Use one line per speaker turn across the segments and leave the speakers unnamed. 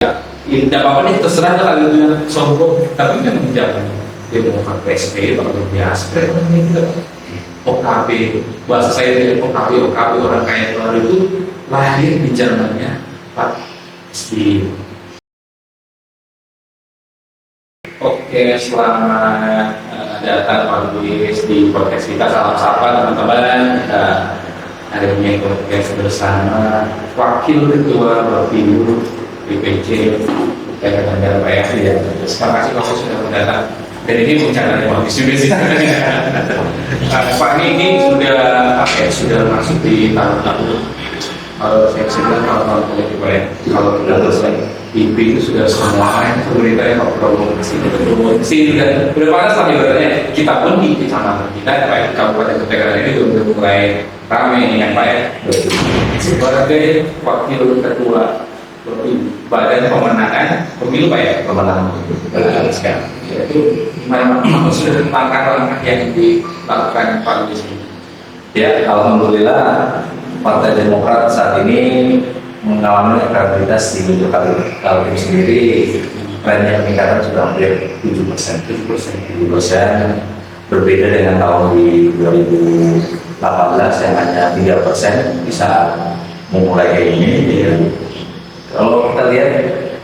Tidak apa-apa nih, terserah lah kalau itu yang sombong, tapi kan jangan dia mau pakai PSP atau biasa gitu. OKB, bahasa saya itu OKB orang kaya luar itu lahir di zamannya Pak SBY. Oke, selamat datang Pak Luis di podcast kita. Salam sapa teman-teman. Kita hari ini podcast bersama Wakil Ketua Bapilu BPC Negara Pak ya. Terima kasih kalau sudah datang. Dan ini bicara bagus juga sih. Pak ini sudah masuk di tahun-tahun. Kalau saya bilang tahun-tahun politik ya. Kalau sudah selesai IP itu sudah semua berita yang promosi dan udah panas lah ibaratnya. Kita pun di kecamatan kita Pak Kabupaten Kutai ini sudah mulai ramai yang Pak ya. Sebagai wakil ketua Badan Pemenangan Pemilu Pak ya, pemenangan sekarang. Itu gimana sudah langkah-langkah yang dilakukan Pak Luis?
Ya, alhamdulillah Partai Demokrat saat ini mengalami elektabilitas di Kaltim sendiri trennya peningkatan sudah hampir 7%. 7%. Berbeda dengan tahun di 2018 yang hanya 3% bisa memulai kayak ini. Kalau kita lihat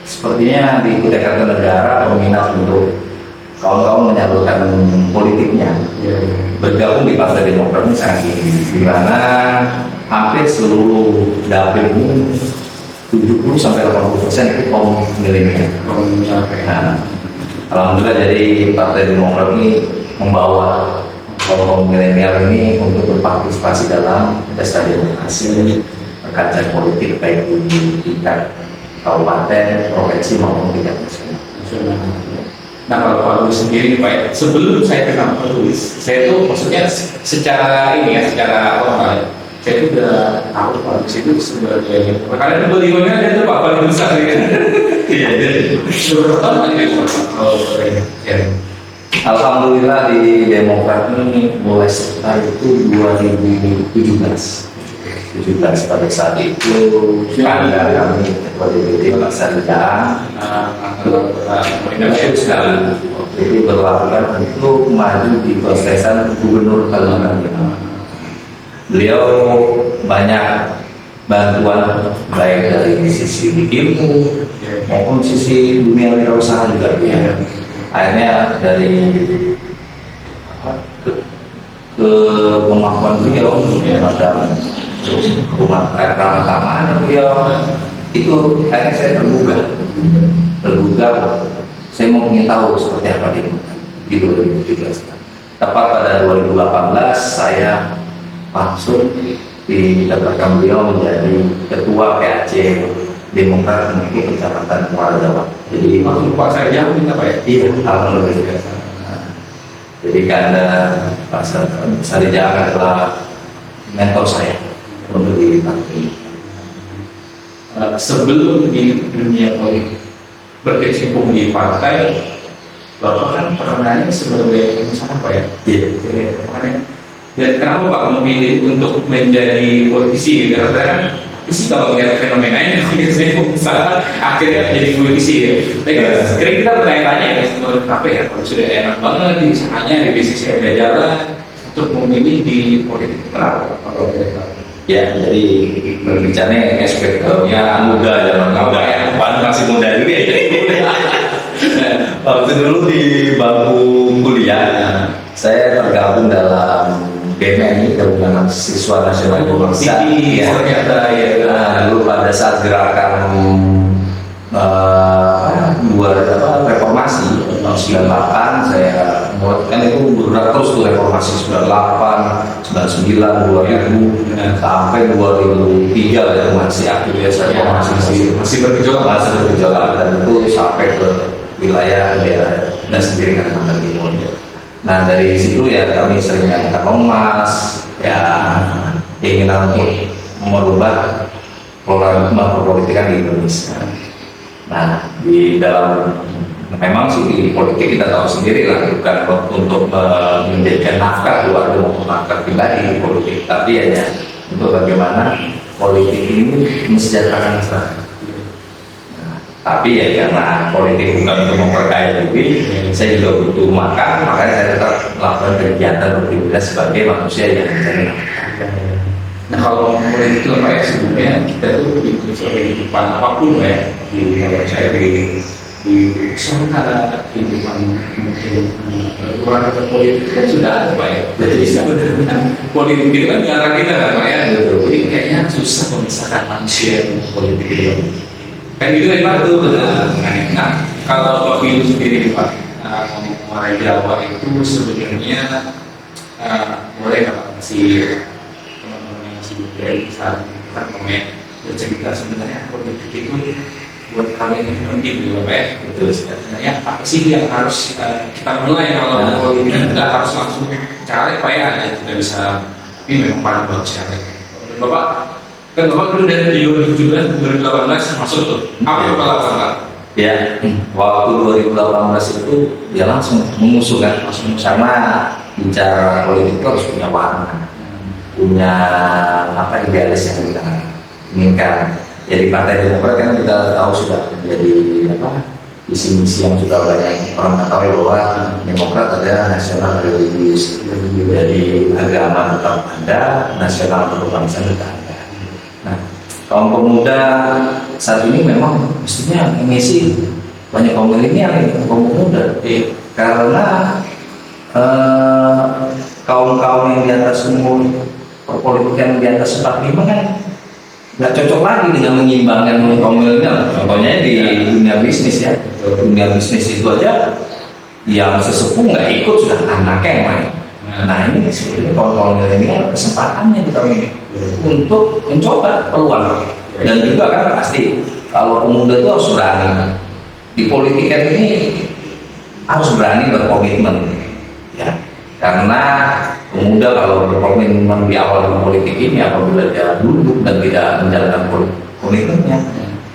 sepertinya di Kutai Kartanegara peminat untuk kawan-kawan menyalurkan politiknya bergabung di Partai Demokrat ini sangat tinggi, di mana hampir seluruh dapil ini 70-80% itu kaum milenial. Nah, alhamdulillah jadi Partai Demokrat ini membawa kaum milenial ini untuk berpartisipasi dalam pesta demokrasi kancah politik baik di tingkat kabupaten, provinsi maupun tingkat nasional.
Nah kalau Pak Luis sendiri Pak ya, sebelum saya kenal Pak Luis, saya tuh maksudnya secara ini ya, secara formal, saya tuh udah tahu Pak Luis itu sebagai karena beliaunya ada tuh Pak paling besar ya. Iya, beberapa tahun aja ya.
Alhamdulillah di Demokrat ini mulai sekitar itu 2017 pada saat itu ada kami ketua DPD Pasar Jaya itu berlakukan untuk maju di kontestan gubernur Kalimantan Timur. Beliau banyak bantuan baik dari sisi ilmu maupun sisi dunia wirausaha juga ya. Akhirnya dari ke kemampuan beliau dalam rumah ramah-tamahan beliau itu akhirnya saya tergugah saya mau ingin tahu seperti apa di 2017. Tepat pada 2018 saya langsung didapatkan beliau menjadi ketua PAC Demokrat untuk Kecamatan Muara Jawa. Jadi
langsung Pak saya jauh minta Pak ya?
Iya, alhamdulillah. Jadi karena Pak Sarijang adalah mentor saya untuk di partai.
Sebelum di dunia politik berkecimpung di partai, Bapak kan pernahnya sebagai pengusaha Pak ya?
Iya.
Dan kenapa Pak memilih untuk menjadi politisi? Karena kan sih kalau melihat fenomenanya, saya pengusaha akhirnya menjadi politisi ya. Tapi kita bertanya-tanya ya, kenapa ya? Kalau sudah enak banget di usahanya, di bisnisnya udah jalan, untuk memilih di politik kenapa?
Ya, jadi berbicaranya SPK-nya muda zaman muda ya, masih muda juga ya. Waktu dulu di bangku kuliah, saya tergabung dalam BMNI, Gabungan Siswa Nasional Indonesia.
Ternyata ya.
Dulu pada saat gerakan reformasi tahun 98 saya kan itu bergerak terus tuh reformasi 98, 99, 2000 sampai 2003 ya masih aktif ya saya
masih bergejolak
dan itu sampai ke wilayah daerah dan sendiri Kalimantan Timur. Nah dari situ ya kami sering mengangkat emas ya keinginan untuk merubah pola perpolitikan di Indonesia. Nah di dalam memang sih di politik kita tahu sendiri lah bukan untuk menjadikan nafkah keluarga maupun nafkah pribadi di politik, tapi hanya untuk bagaimana politik ini mensejahterakan masyarakat. Nah, Tapi ya karena politik bukan untuk memperkaya diri, saya juga butuh makan, makanya saya tetap melakukan kegiatan beraktivitas sebagai manusia yang mencari nafkah.
Nah kalau politik itu apa ya, sebenarnya kita tuh hidup kehidupan apapun ya, kalau saya di usaha kehidupan mungkin luar politik kan sudah ada Pak ya. Jadi sebenarnya politik itu kan diarah kita kan Pak ya. Jadi kayaknya susah memisahkan manusia dengan politik itu. Kan gitu kan Pak tuh. Nah kalau pemilu sendiri Pak, Muara Jawa itu sebenarnya boleh nggak Pak masih teman-teman yang sibuk dari saat kita bercerita sebenarnya politik itu buat kalian yang penting gitu Pak ya. Betul sebenarnya apa sih yang harus kita mulai kalau politik nggak harus langsung cari Pak ya, tidak bisa ini memang paling bagus cari. Bapak kan Bapak dulu dari 2017 2018 masuk tuh apa yang Bapak lakukan Pak?
Ya, waktu 2018 itu dia langsung mengusung kan, sama bicara politik itu harus punya warna, punya apa idealis yang kita inginkan. Jadi Partai Demokrat kan kita tahu sudah menjadi apa visi-misi yang sudah banyak orang ketahui bahwa Demokrat ada nasional religius, jadi agama tetap ada, nasional atau kebangsaan tetap ada. Nah, kaum pemuda saat ini memang mestinya mengisi banyak kaum milenial, kaum pemuda, karena kaum-kaum yang di atas umur perpolitikan di atas 45 kan nggak cocok lagi dengan menyeimbangkan kaum milenial. Contohnya di dunia bisnis ya, dunia bisnis itu aja yang sesepuh nggak ikut sudah anaknya yang main. Nah ini sebenarnya kaum milenial kesempatannya kita ini untuk mencoba peluang, dan juga kan pasti kalau pemuda itu harus berani di politik kan ini, harus berani berkomitmen ya, karena pemuda kalau berkomitmen di awal politik ini apabila dia duduk dan tidak menjalankan komitmennya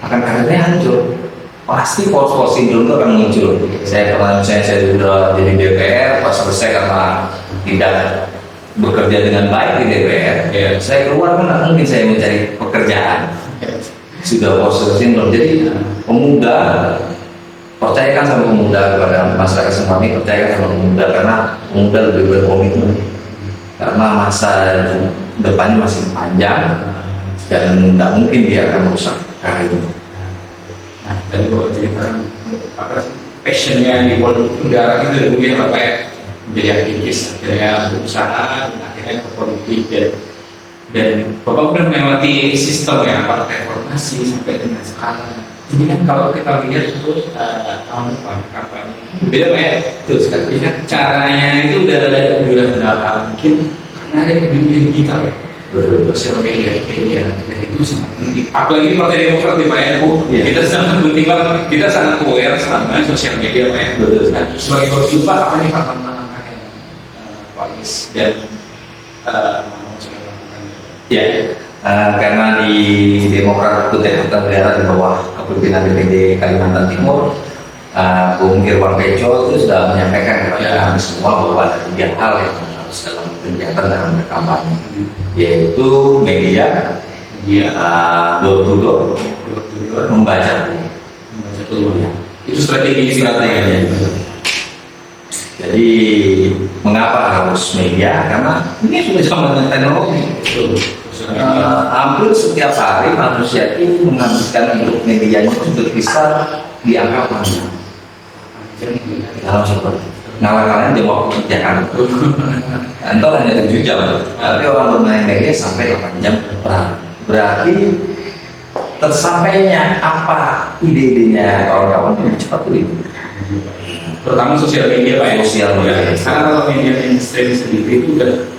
akan karirnya hancur, pasti pos-pos sindrom itu akan muncul. Saya pernah, saya sudah jadi DPR, pas selesai karena tidak bekerja dengan baik di DPR, saya keluar kan mungkin saya mencari pekerjaan, sudah pos sindrom. Jadi pemuda, percayakan sama pemuda, kepada masyarakat semua ini percayakan sama pemuda, karena pemuda lebih berkomitmen, karena masa depannya masih panjang dan tidak mungkin dia akan merusak karirnya.
Nah, tadi kalau cerita apa passionnya di politik udara itu mungkin apa ya, menjadi aktivis, akhirnya berusaha, akhirnya ke politik dan Bapak udah melewati sistem ya, partai reformasi sampai dengan sekarang. Ini kan kalau kita lihat itu tahun depan kapan beda Pak ya, itu sekali kan caranya itu udah berapa mungkin karena ada dunia digital ya, sosial media itu sangat penting. Apalagi Partai Demokrat di Pak ya, kita sangat penting banget, kita sangat aware sama sosial media Pak ya. Sebagai konsumen apa nih Pak tantangannya Pak Is dan
ya, karena di Demokrat Kutai Kartanegara di bawah kepemimpinan DPD Kalimantan Timur, Bung Irwan Peco itu sudah menyampaikan kepada kami semua bahwa ada 3 hal yang harus dalam kegiatan dalam kampanye, yaitu media, door to door, membaca peluang. Itu strateginya. Jadi mengapa harus media? Karena ini sudah zaman teknologi. Hampir setiap hari manusia itu menghabiskan untuk medianya sudah bisa dianggap panjang. Dalam seperti ngalah-ngalahan jam waktu kerjaan. Kantor hanya 7 jam, tapi orang bermain media sampai 8 jam berarti tersampainya apa ide-idenya kawan-kawan lebih cepat itu.
Terutama sosial media Pak ya.
Sosial media.
Karena kalau media mainstream sendiri itu udah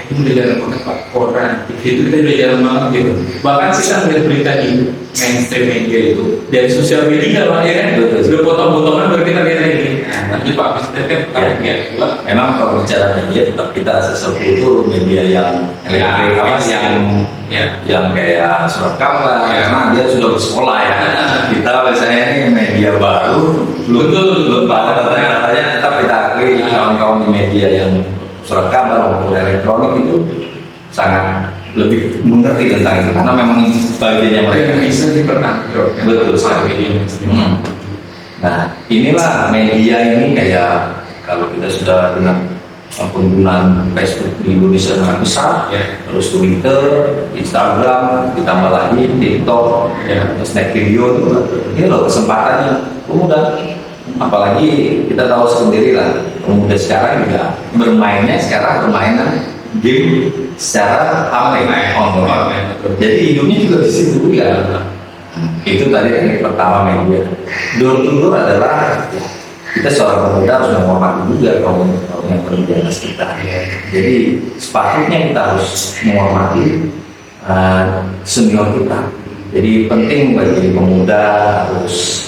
jarang banget Pak, koran, TV itu kita udah jarang banget gitu. Bahkan kita melihat berita di mainstream media itu dari sosial media Pak ya kan, udah potong-potongan baru kita lihat lagi. Nah, nanti Pak Presiden kan ya.
Memang kalau bicara media tetap kita sesuatu itu media yang yang kayak surat kabar, karena dia sudah bersekolah ya. Kita biasanya ini media baru, belum pada katanya tetap kita akui kawan-kawan di media yang surat kabar maupun elektronik itu sangat lebih mengerti tentang itu karena memang bagiannya mereka.
Bisa dipertanggung.
Betul sekali. Nah, inilah media ini kayak kalau kita sudah dengan penggunaan Facebook di Indonesia sangat besar, terus Twitter, Instagram, ditambah lagi TikTok, terus naik video, ini loh kesempatannya pemuda. Apalagi kita tahu sendiri lah, pemuda sekarang juga bermainnya sekarang permainan game secara online. Jadi hidupnya juga di situ juga. Itu tadi yang pertama media. Door to door adalah kita seorang pemuda harus menghormati juga kaum yang berada di atas kita. Jadi sepatutnya kita harus menghormati senior kita. Jadi penting bagi pemuda harus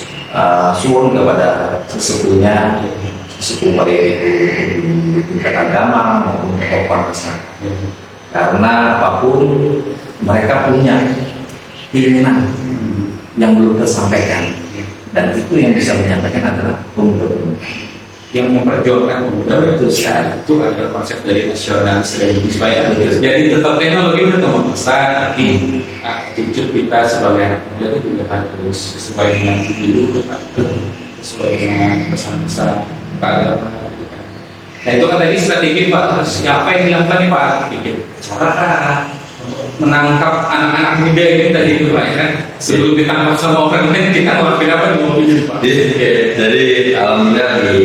suwun kepada sesepuhnya, sesepuh baik itu di tingkat agama maupun tokoh masyarakat. Karena apapun mereka punya keinginan yang belum tersampaikan, dan itu yang bisa menyampaikan adalah pemuda
yang memperjuangkan pemuda. Itu adalah konsep dari nasionalis religius ya. Jadi tetap teknologi berkembang besar, tapi attitude kita sebagai anak muda itu juga harus sesuai dengan hidup, sesuai dengan pesan-pesan agama. Nah itu kan tadi strategi Pak, siapa yang dilakukan nih Pak? Cara menangkap anak-anak muda ini tadi itu Pak ya kan? Sebelum ditangkap sama orang lain kita ngelakuin apa di mobil ini Pak?
Jadi alhamdulillah di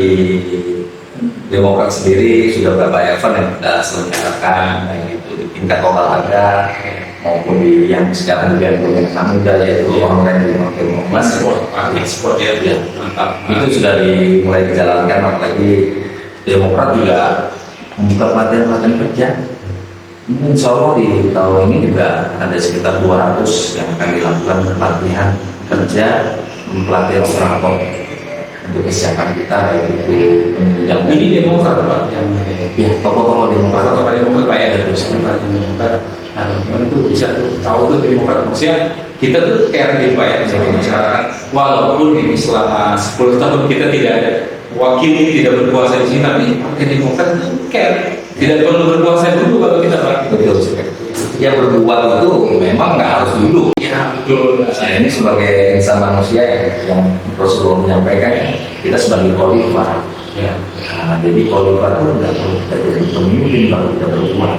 Demokrat sendiri sudah beberapa event yang kita selenggarakan, baik itu di tingkat olahraga maupun di yang sekarang juga yang anak muda yaitu online di
sport ya, mantap.
Itu sudah dimulai dijalankan, apalagi Demokrat juga membuka pelatihan kerja. Insya Allah di tahun ini juga ada sekitar 200 yang akan dilakukan pelatihan kerja, pelatihan operator untuk kesiapan kita, yaitu
yang ini Demokrat Pak, yang
ya tokoh-tokoh Demokrat
Pak ya, terus Demokrat. Nah, itu bisa tahu tuh Demokrat maksudnya kita tuh care di Pak ya sebagai masyarakat. Walaupun ini selama 10 tahun kita tidak ada wakili, tidak berkuasa di sini, tapi Partai Demokrat care. Tidak perlu berkuasa dulu kalau kita Pak.
Betul. Ya berbuat itu memang nggak harus dulu.
Ya betul.
Nah, ini sebagai insan manusia yang Rasulullah menyampaikan, kita sebagai khalifah.
Ya.
Nah, jadi khalifah itu nggak perlu kita jadi pemimpin kalau kita berbuat.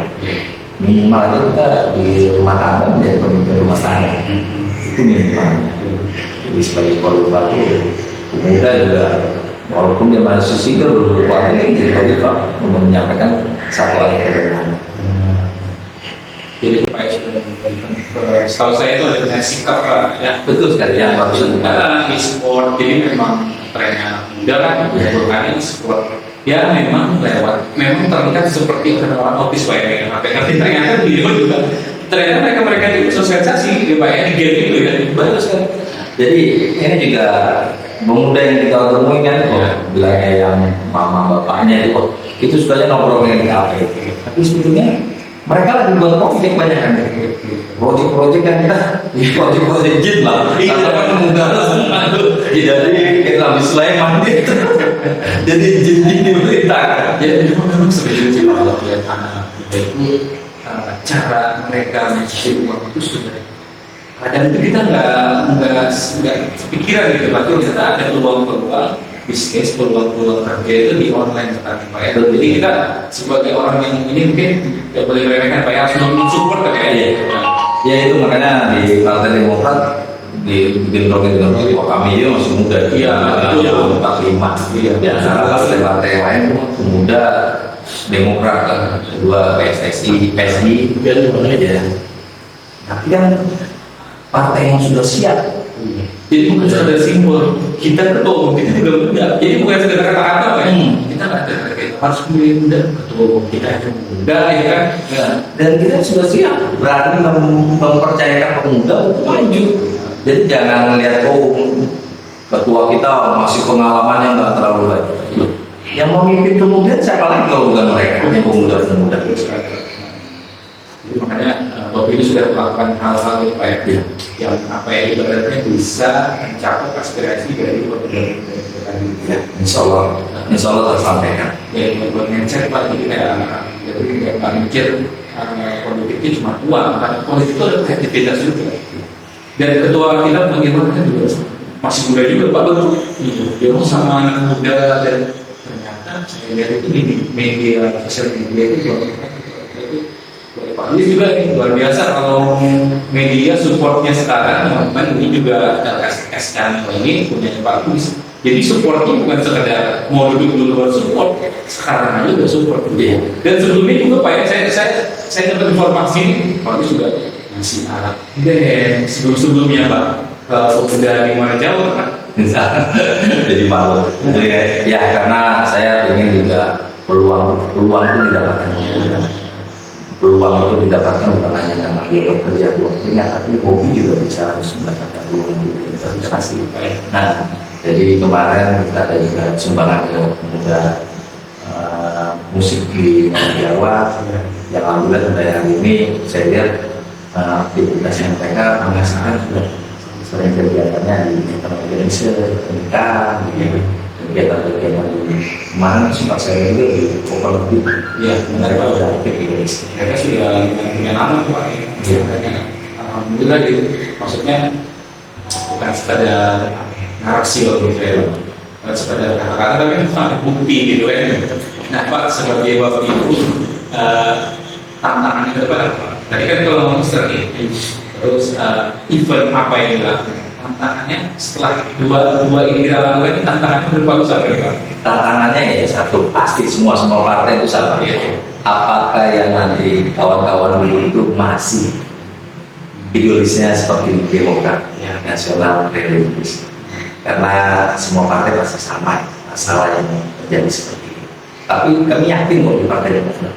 Minimal itu kita di rumah tangga menjadi pemimpin rumah tangga. Itu minimalnya. Jadi sebagai khalifah itu pemuda juga walaupun dia masih sipil berbuat ini jadi khalifah untuk menyampaikan satu ayat kebenaran.
Jadi Pak setahu saya itu ada dengan sikap Pak ya.
Betul sekali ya, barusan
e-sport, jadi memang trennya muda kan bukan e-sport ya, memang terlihat seperti orang autis Pak ya, tapi ternyata beliau juga ternyata mereka itu sosialisasi ya Pak ya, di game itu ya.
Betul sekali. Jadi ini juga pemuda yang kita temui kan, bilangnya yang mama bapaknya itu sukanya nongkrongnya di kafe, tapi sebetulnya mereka lagi buat project banyak kan, project yang kita project jin lah, karena kan pemuda jadi kita habis Sulaiman gitu, jadi jin diperintahkan.
Jadi memang sebenarnya kalau lihat anak itu cara mereka mencari uang itu sudah kadang itu kita nggak pikiran gitu, tapi kita ada peluang-peluang bisnis, peluang-peluang kerja itu di online sekarang Pak ya. Jadi kita sebagai orang yang ini mungkin nggak boleh meremehkan Pak ya, harus support Pak ya.
Ya itu makanya di Partai Demokrat di program kami itu masih muda,
iya,
yang 45,
iya,
partai lain muda Demokrat, kedua PSSI, PSI, ya. Tapi kan partai yang sudah siap.
Jadi bukan sekedar simbol, kita ketua umum kita juga muda. Jadi bukan sekedar kata-kata Pak ya. Kita nggak ada harus memilih muda, ketua umum kita itu muda ya kan.
Dan kita sudah siap berani mempercayakan pemuda untuk maju. Jadi jangan lihat ketua kita masih pengalamannya nggak terlalu baik. Yang memimpin kemudian siapa lagi kalau bukan mereka yang pemuda-pemuda.
Jadi makanya Bapak ini sudah melakukan hal-hal yang Pak ya, yang apa ya ibaratnya bisa mencapai aspirasi dari pemuda-pemuda tadi.
Ya, insya Allah tersampaikan.
Ya buat ngecek Pak, jadi kayak jadi nggak mikir politiknya cuma uang, karena politik itu ada kreativitas juga. Dan ketua kita bagaimana kan juga masih muda juga Pak Betul, dia mau sama anak muda, dan ternyata saya lihat itu di media sosial media itu Pak Luis juga nih, luar biasa kalau media supportnya sekarang teman-teman. Ini juga LSS Channel ini punya Pak Luis, jadi supportnya bukan sekedar mau duduk di luar support, sekarang aja udah support. Dan sebelumnya juga Pak ya, saya dapat informasi ini Pak Luis juga masih Arab dan sebelumnya Pak udah di mana jauh Pak.
Jadi malu. Jadi ya karena saya ingin juga peluang itu didapatkan. Peluang itu didapatkan bukan hanya karena dia kerja waktunya, tapi hobi juga bisa harus mendapatkan peluang itu investasi. Nah, jadi kemarin kita ada juga sumbangan ke pemuda musik di Jawa yang alhamdulillah sampai hari ini saya lihat aktivitas yang mereka menghasilkan sudah sering kegiatannya di organisasi pernikahan, kegiatan-kegiatan kemarin sempat saya juga di Kopernik.
Iya,
mereka sudah aktif di Indonesia.
Mereka sudah punya nama Pak. Iya, alhamdulillah gitu. Maksudnya bukan sekadar narasi loh gitu ya, bukan sekadar kata-kata, tapi kan bukti gitu kan. Nah Pak, sebagai Bapak Ibu, tantangan ke depan apa? Tadi kan kalau ngomong strategi, terus event apa yang dilakukan, tantangannya setelah dua ini kita lakukan, tantangannya berupa apa Pak?
Tantangannya ya satu, pasti semua partai itu sama. Apakah yang nanti kawan-kawan dulu itu masih idealisnya seperti Demokrat, nasional, religius? Karena semua partai pasti sama masalah yang terjadi seperti ini. Tapi kami yakin kok di Partai Demokrat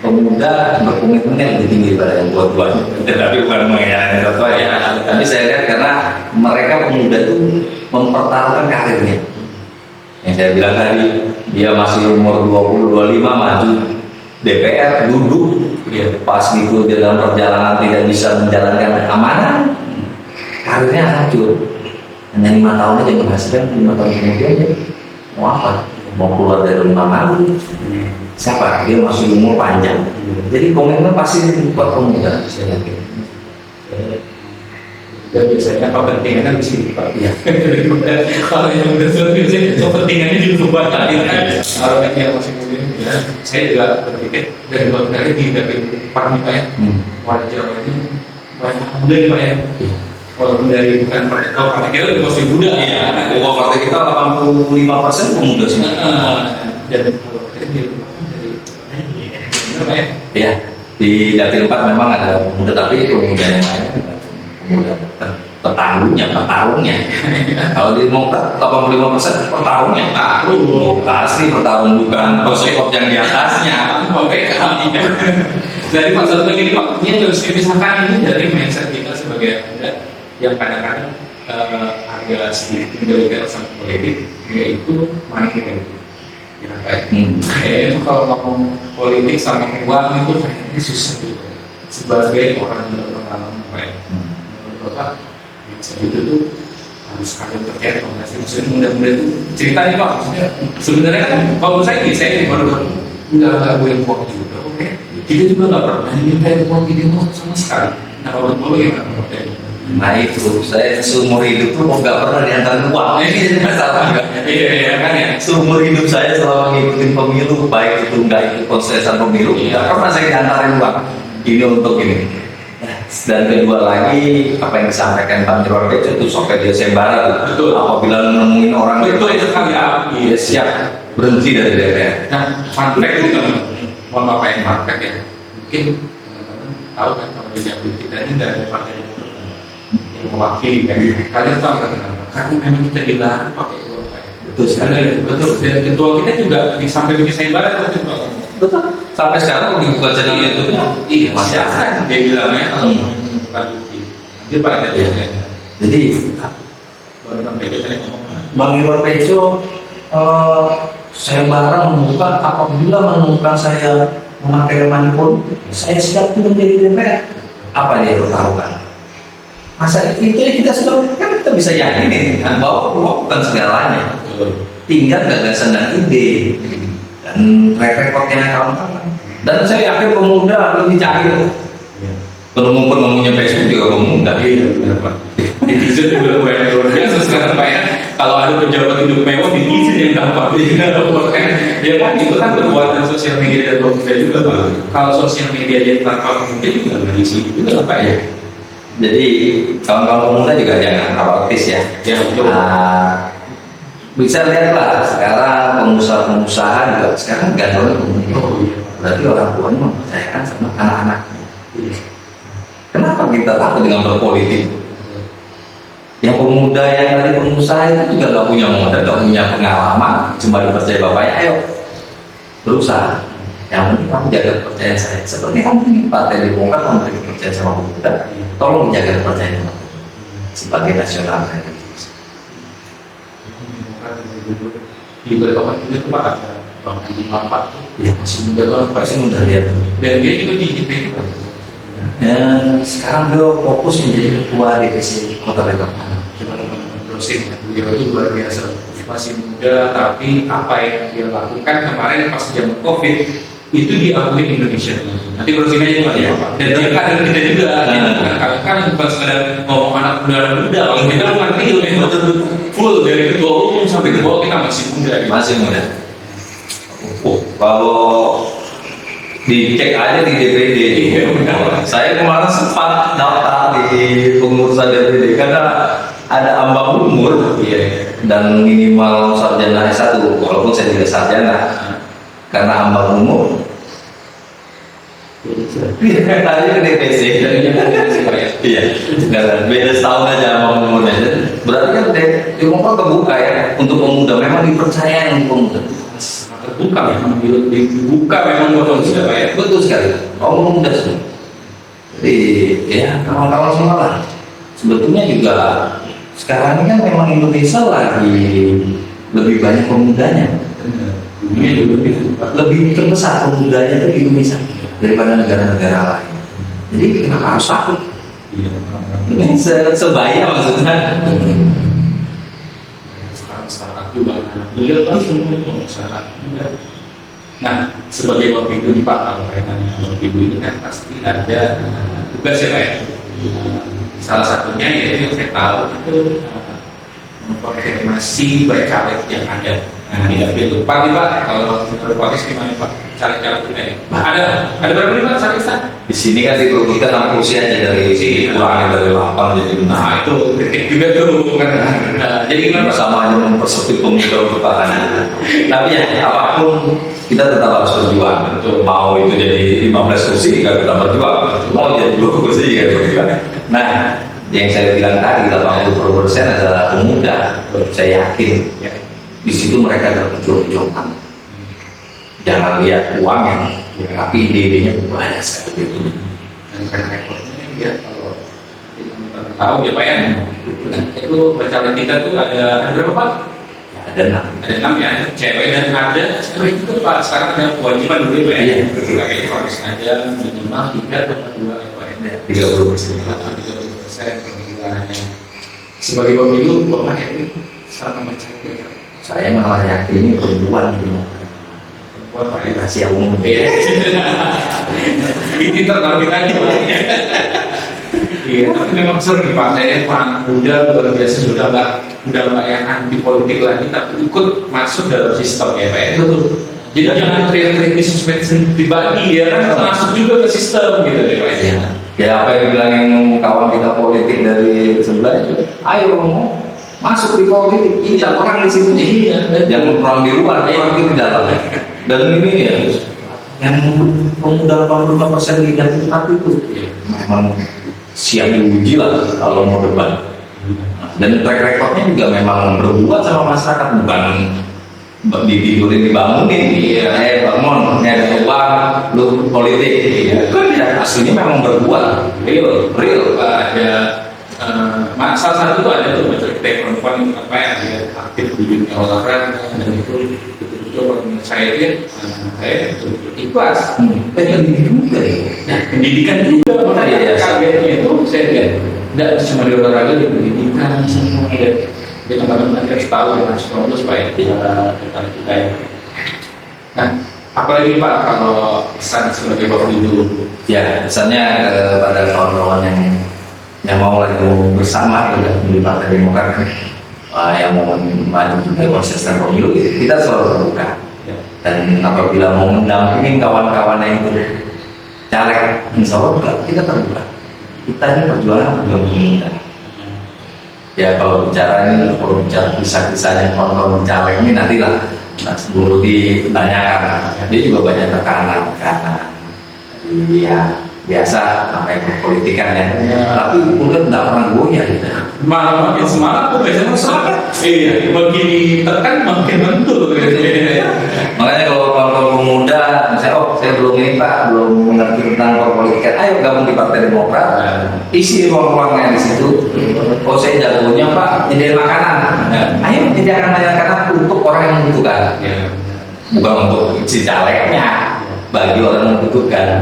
pemuda berkomitmen lebih tinggi daripada yang tua-tua. Tetapi bukan mengenai yang tua ya. Tapi saya lihat karena mereka pemuda itu mempertaruhkan karirnya. Yang saya bilang tadi, dia masih umur 20-25 maju DPR, duduk, pas gitu dalam perjalanan tidak bisa menjalankan amanah, karirnya hancur. Hanya 5 tahun aja menghasilkan, 5 tahun kemudian ya mau apa? Mau keluar dari rumah malu? Siapa? Dia masih umur panjang. Jadi komitmen pasti buat pemuda, saya yakin.
Dan biasanya kepentingannya di sini Pak. Iya. Kalau yang betul biasanya kepentingannya di luar tadi kan. Kalau yang masih muda, ya, saya juga berpikir dari luar dari di dapil Pak ya. Wajah ini banyak muda Pak ya. Walaupun dari bukan partai kita masih muda ya.
Partai kita 85% pemuda semua.
Dan
ya di dapil 4 memang ada pemuda, tapi pemuda yang lain pemuda petarungnya. Kalau di Demokrat 85% petarungnya pasti bertarung, bukan sosok yang di atasnya.
Jadi maksudnya begini Pak, ini harus dipisahkan ini dari mindset kita sebagai pemuda yang kadang-kadang agak sedikit menjauhkan sama politik, yaitu money politik. Kayaknya kalau ngomong politik sama uang itu kayaknya susah juga. Sebagai orang yang berpengalaman, menurut Bapak, segitu tuh harus kalian terkait nggak sih? Maksudnya muda-muda itu ceritanya Pak, maksudnya sebenarnya kan kalau saya baru nggak boleh uang juga, oke? Kita juga nggak pernah minta uang di demo sama sekali. Nah kalau bagaimana?
Nah itu, saya seumur hidup tuh nggak pernah diantar uang. Ini masalah.
Iya kan ya.
Seumur hidup saya selama ngikutin pemilu, baik itu nggak ikut kontesan pemilu, nggak pernah saya diantarin uang. Ini untuk ini. Dan kedua lagi, apa yang disampaikan Pak Mirwan itu sampai dia sembara tuh. Apabila menemuin orang
itu sekali
dia siap berhenti dari DPR.
Nah, fun fact itu mohon Bapak yang market ya. Mungkin teman-teman tahu kan kalau di dapil kita ini dari partai yang mewakili kan. Kalian tahu kan kenapa? Karena memang kita dilarang pakai uang Pak. Betul sekali. Betul. Dan ketua kita juga sampai di sayembara itu Pak.
Betul. Sampai sekarang kalau dibuka channel YouTube-nya,
iya masih ada. Dia bilangnya kalau lanjuti. Nanti Pak ada ya. Jadi
Bang Irwan Pejo, saya barang membuka apabila menemukan saya memakai manipul, saya siap untuk menjadi DPR. Apa dia pertaruhkan? Masa itu kita sudah kan kita bisa yakinin bahwa uang bukan segalanya. Tinggal gagasan dan ide dan track recordnya kawan-kawan. Dan saya yakin pemuda lebih cair penemu-penemunya Facebook juga pemuda.
Iya benar Pak. Netizen juga luar biasa sekarang Pak ya. Kalau ada pejabat hidup mewah, netizen yang tampak ya kan itu kan kekuatan sosial media dan pemuda juga Pak. Kalau sosial media jadi tanpa pemuda juga nggak di sini juga Pak ya.
Jadi kawan-kawan pemuda juga jangan apatis ya.
Ya betul.
Nah, bisa lihatlah sekarang pengusaha-pengusaha juga sekarang gandolnya pemuda.
Oh iya.
Berarti orang tuanya mempercayakan sama anak-anak. Kenapa kita takut dengan berpolitik? Yang pemuda yang dari pengusaha itu juga gak punya modal, gak punya pengalaman, cuma dipercaya bapaknya, ayo berusaha. Yang penting kamu jaga kepercayaan saya. Seperti kamu ingin Partai Demokrat memberi kepercayaan sama pemuda, tolong menjaga kepercayaan kamu sebagai nasional.
Di Balikpapan itu Pak ada Bang Edi Mapak.
Ya masih muda kan, pasti muda lihat.
Dan dia juga di DPD Pak.
Dan sekarang dia fokus menjadi ketua DPC Kota Balikpapan.
Kita terusin ya, beliau itu luar biasa, masih muda tapi apa yang dia lakukan kemarin pas zaman COVID itu diakui Indonesia. Nanti berusin aja Pak ya. Dan dia kader kita juga. Kan bukan sekedar ngomong anak muda, kalau kita ngerti full dari ketua umum sampai ke bawah kita masih muda.
Masih muda. Kalau dicek aja di DPD. Saya kemarin sempat daftar di pengurusan DPD karena ada ambang umur dan minimal sarjana S1 walaupun saya tidak sarjana karena ambang umur. Tadi ke DPC. Iya. Dan beda setahun aja ambang umurnya. Berarti kan Demokrat kebuka ya untuk pemuda, memang dipercaya untuk pemuda.
Terbuka memang dibuka memang buat manusia Pak ya.
Betul sekali. Kaum muda semua. Jadi ya kawan-kawan semua lah. Sebetulnya juga sekarang ini kan memang Indonesia lagi lebih banyak pemudanya.
Dunia juga
Lebih terbesar pemudanya itu di Indonesia daripada negara-negara lain. Jadi kenapa harus takut? Ini sebaya maksudnya.
Sekarang juga beliau kan semua syarat. Nah, sebagai wakil itu Pak, kalau kaitannya wakil ibu ini kan pasti ada tugas ya Pak ya. Salah satunya yaitu yang saya tahu itu mengkonfirmasi caleg yang ada. Nah, tidak begitu Pak nih Pak, kalau berkualitas gimana Pak? Caleg-caleg kita ya. Ada berapa nih Pak caleg?
Di sini kan diperlukan kursi aja dari kurangnya dari 8 jadi 6.
Nah itu kritik juga tuh kan. Jadi gimana Pak?
Sama aja mempersempit pemuda untuk pakannya. Tapi ya apapun kita tetap harus berjuang. Mau itu jadi 15 kursi juga kita berjuang. Mau jadi 2 kursi juga berjuang. Nah, yang saya bilang tadi 80% adalah pemuda. Saya yakin di situ mereka ada perjuangan. Jangan lihat uangnya, tapi ide-idenya banyak sekali itu.
Dan karena rekornya ya kalau kita tahu ya Pak ya, itu bacaan kita tuh ada berapa Pak?
Ada 6.
Ada 6 ya, cewek dan ada cewek itu Pak. Sekarang ada kewajiban dulu ya Pak ya. Kayak harus ada minimal 3 atau 2 ya Pak ya.
30%.
30% pemilihannya. Sebagai pemilu, Bapak yakin sama cewek?
Saya malah yakin ini perempuan gitu.
Buat Pak ya.
Rahasia umum.
Ini terlalu lagi Pak. Iya, tapi memang sering Pak, saya anak muda luar biasa sudah nggak yang anti politik lagi, tapi ikut masuk dalam sistem ya Pak ya. Jadi jangan teriak-teriak di sosmed pribadi ya kan, masuk juga ke sistem gitu ya Pak ya.
Ya apa yang bilangin kawan kita politik dari sebelah itu, ayo ngomong masuk di politik, ini orang di situ. Iya, jangan orang di luar, orang di dalam. Dan ini ya, yang pemuda 85% di dalam itu memang siap diuji lah kalau mau debat. Dan track recordnya juga memang berbuat sama masyarakat, bukan ditidurin dibangunin. Iya, bangun, ini ada uang, lu politik. Iya. Kan ya aslinya memang berbuat, real.
Ada salah satu tuh ada tuh cerita perempuan apa ya, dia aktif di dunia olahraga dan itu betul-betul menurut saya itu saya betul-betul ikhlas.
Pendidikan juga ya.
Nah, pendidikan juga makanya kagetnya itu saya lihat tidak cuma di olahraga, di pendidikan semua ada. Jadi teman-teman harus tahu dan harus tahu supaya kita ya. Nah, Apalagi Pak kalau pesan sebagai Bapak Ibu?
Ya, misalnya kepada kawan-kawan yang mau lagi bersama di Partai Demokrat, yang mau maju di kontestan pemilu, kita selalu terbuka.
Ya.
Dan apabila mau mendampingi kawan-kawan yang itu caleg, insya Allah kita terbuka. Kita ini perjuangan mudah. Ya kalau bicara kisah-kisahnya kawan-kawan caleg ini nantilah sebelum ditanyakan. Dia juga banyak tekanan. Ya biasa namanya perpolitikan ya. Tapi udah nggak pernah goyah gitu.
Malah makin semangat tuh biasanya semangat. Iya, makin ditekan makin bentur.
Makanya kalau muda, misalnya saya belum ini Pak, belum mengerti tentang perpolitikan, ayo gabung di Partai Demokrat, isi ruang-ruangnya di situ. Oh saya jagonya Pak, nyediain makanan. Ayo menyediakan makanan untuk orang yang membutuhkan, bukan untuk si calegnya. Bagi orang yang membutuhkan.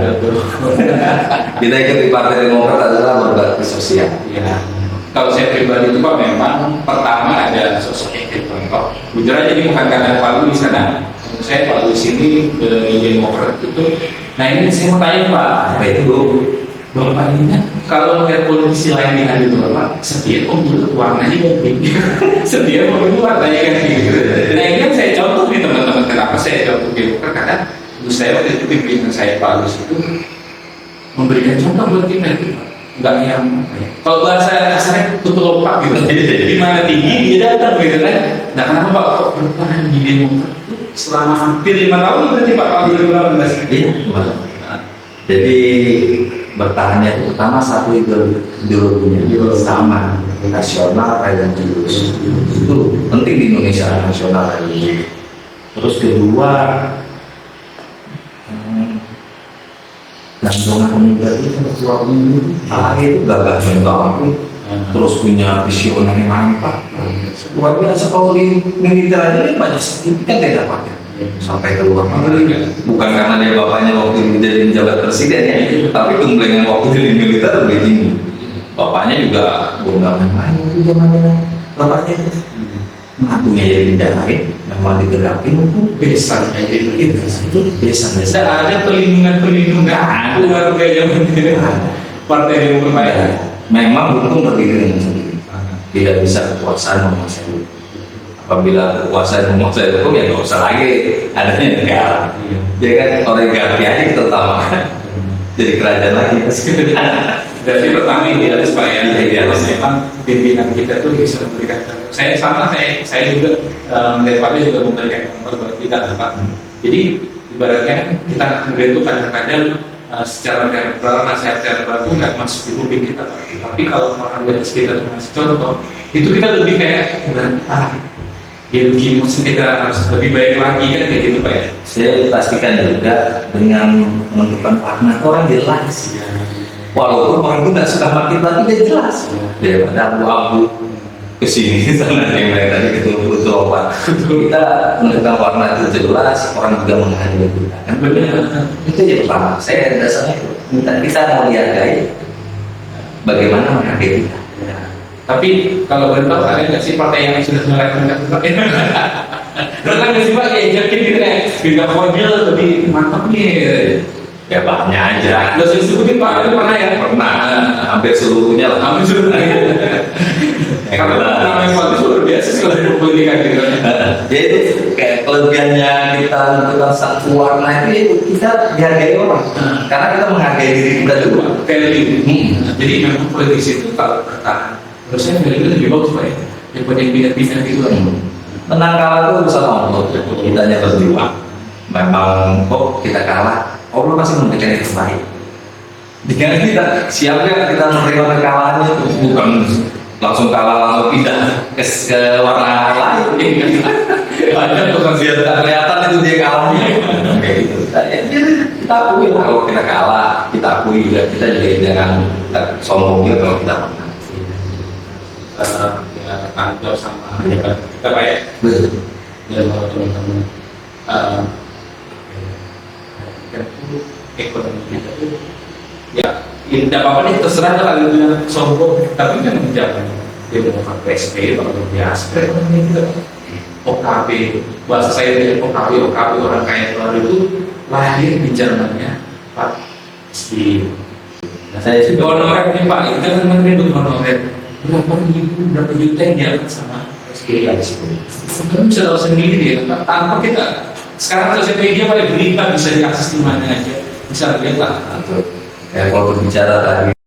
Kita ikut di Partai Demokrat adalah berbakti sosial.
Ya. Kalau saya pribadi itu Pak, memang pertama ada sosok yang contoh. Jujur aja ini bukan karena Pak Luis di sana. Menurut saya Pak Luis ini di Demokrat itu. Nah ini saya mau tanya Pak, apa itu Bapak ini kalau melihat politisi lain di hari itu Bapak, setiap pemilu warnanya mungkin, setiap pemilu warnanya kan gitu. Nah ini yang saya contoh nih teman-teman, kenapa saya contoh Demokrat karena saya waktu itu pimpinan saya Pak Agus itu memberikan contoh buat kita itu nggak yang kalau bahasa kasarnya tutup lompat gitu, di mana tinggi dia datang gitu kan. Nah kenapa Pak kok bertahan di Demokrat selama hampir 5 tahun berarti Pak tahun 2018?
Iya, jadi bertahannya itu pertama satu ideologinya sama, nasional religius itu penting di Indonesia, nasional religius. Terus kedua Nasional pemuda itu ketua umum itu gagah banget, terus punya visioner yang mantap, luar biasa. Kalau di militer aja dia banyak sertifikat dia dapatnya sampai ke luar negeri. Bukan karena dia bapaknya waktu jadi pejabat presiden ya, tapi tumblengan waktu jadi militer lebih tinggi. Bapaknya juga bukan main itu zamannya bapaknya. Mengakunya jadi pindahin, memang digerakkan itu besan kayak gitu, itu besan.
Tidak ada perlindungan keluarga yang Partai Demokrat.
Memang hukum terdiri dengan sendiri, tidak bisa kekuasaan menguasai hukum. Apabila kekuasaan menguasai hukum ya nggak usah lagi adanya negara. Ya kan oligarki aja kita utamakan, jadi kerajaan lagi.
Dari pertama ini harus Pak ya, harus memang pimpinan kita tuh bisa memberikan. Saya juga melihat Pak juga memberikan contoh buat kita Pak. Jadi ibaratnya kita kemudian itu kadang-kadang secara verbal, nasihat verbal itu nggak masuk di kuping kita Pak. Tapi kalau orang di atas kita ngasih contoh, itu kita lebih kayak ya begini maksud kita harus lebih baik lagi kan kayak gitu Pak ya.
Saya pastikan juga dengan menentukan partner orang jelas. Walaupun orang itu nggak suka makin tapi dia jelas. Daripada abu-abu kesini sana yang mereka tadi betul Pak. Kita menentukan warna itu jelas, orang juga menghargai kita. Kan benar. Itu ya Pak. Saya dasarnya minta kita mau dihargai. Bagaimana menghargai kita.
Tapi kalau boleh tahu ada nggak sih partai yang sudah mulai menentukan? Pernah nggak sih Pak kayak jakin gitu ya? Beda model lebih mantap nih.
Ya banyak aja.
Nggak usah disebutin Pak, itu pernah ya?
Pernah, hampir seluruhnya lah.
Hampir seluruhnya. Karena namanya Pak itu luar biasa sih kalau berpolitikan gitu.
Ya itu kayak kelebihannya kita menentukan satu warna itu kita dihargai orang. Karena kita menghargai diri kita juga.
Value. Jadi memang politisi itu kalau bertahan, menurut saya value lebih bagus Pak ya. Daripada yang pindah-pindah gitu.
Menang kalah itu urusan Allah. Kita hanya berjuang. Memang kok kita kalah, Allah masih memberikan yang terbaik. Jika kita siap ya kita menerima kekalahan itu, bukan langsung kalah langsung pindah ke warna lain. Ada tukang senjata kelihatan itu dia kalahnya. Kayak gitu. Kita akui kalau kita kalah, kita akui juga kita juga jangan sombong juga kalau kita menang.
Kantor sama kita Pak ya. Ya teman-teman. Ekonomi kita itu ya tidak apa-apa nih terserah kalau bilang sombong tapi kan menjaga dia mau pakai PSB kalau biasa ekonomi kita OKP, bahasa saya itu OKP orang kaya luar itu lahir di zamannya Pak SBY.
Nah, saya juga
Honorer nih Pak, itu kan menerima honorer berapa juta yang diangkat sama SBY. Sebenarnya bisa tahu sendiri ya, tanpa kita sekarang sosial media pada berita bisa diakses di mana aja, bisa lihat lah.
ya, kalau berbicara tadi